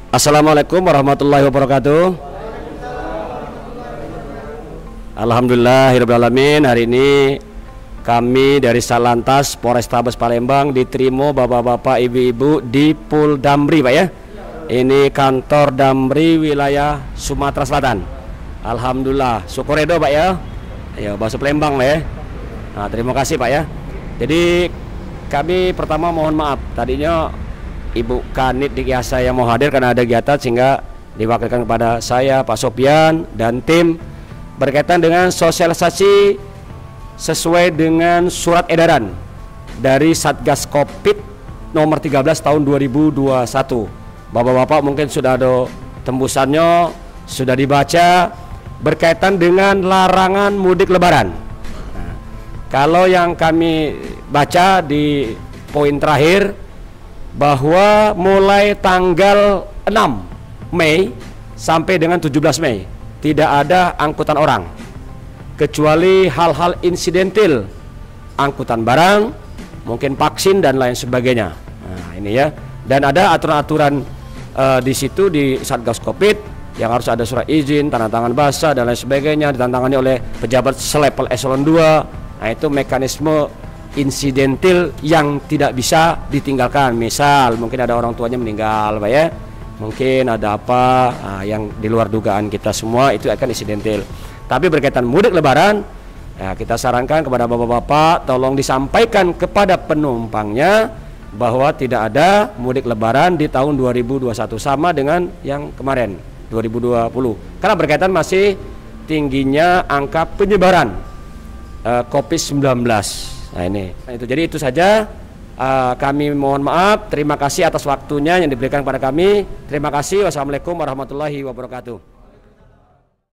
Assalamualaikum warahmatullahi wabarakatuh. Alhamdulillahirrahmanirrahim. Hari ini kami dari Satlantas Polrestabes Palembang diterima bapak-bapak, ibu-ibu di Pul Damri, Pak ya. Ini kantor Damri wilayah Sumatera Selatan. Alhamdulillah, syukur edo Pak ya. Ayo bahasa Palembang Pak ya. Nah, terima kasih Pak ya. Jadi kami pertama mohon maaf, tadinya Ibu Kanit di Kiasa yang mau hadir karena ada kegiatan sehingga diwakilkan kepada saya, Pak Sopyan dan tim berkaitan dengan sosialisasi sesuai dengan surat edaran dari Satgas Covid nomor 13 tahun 2021. Bapak-bapak mungkin sudah ada tembusannya, sudah dibaca berkaitan dengan larangan mudik lebaran. Nah, kalau yang kami baca di poin terakhir bahwa mulai tanggal 6 Mei sampai dengan 17 Mei tidak ada angkutan orang kecuali hal-hal insidentil, angkutan barang, mungkin vaksin dan lain sebagainya. Nah, ini ya. Dan ada aturan-aturan di situ di Satgas Covid yang harus ada surat izin, tanda tangan basah dan lain sebagainya, ditantangani oleh pejabat selevel eselon 2. Nah, itu mekanisme insidentil yang tidak bisa ditinggalkan. Misal mungkin ada orang tuanya meninggal Pak ya, mungkin ada apa yang di luar dugaan kita semua, itu akan insidentil. Tapi berkaitan mudik lebaran ya, kita sarankan kepada bapak-bapak tolong disampaikan kepada penumpangnya bahwa tidak ada mudik lebaran di tahun 2021 sama dengan yang kemarin 2020 karena berkaitan masih tingginya angka penyebaran COVID-19. Nah ini, jadi itu saja. Kami mohon maaf, terima kasih atas waktunya yang diberikan kepada kami. Terima kasih. Wassalamualaikum warahmatullahi wabarakatuh.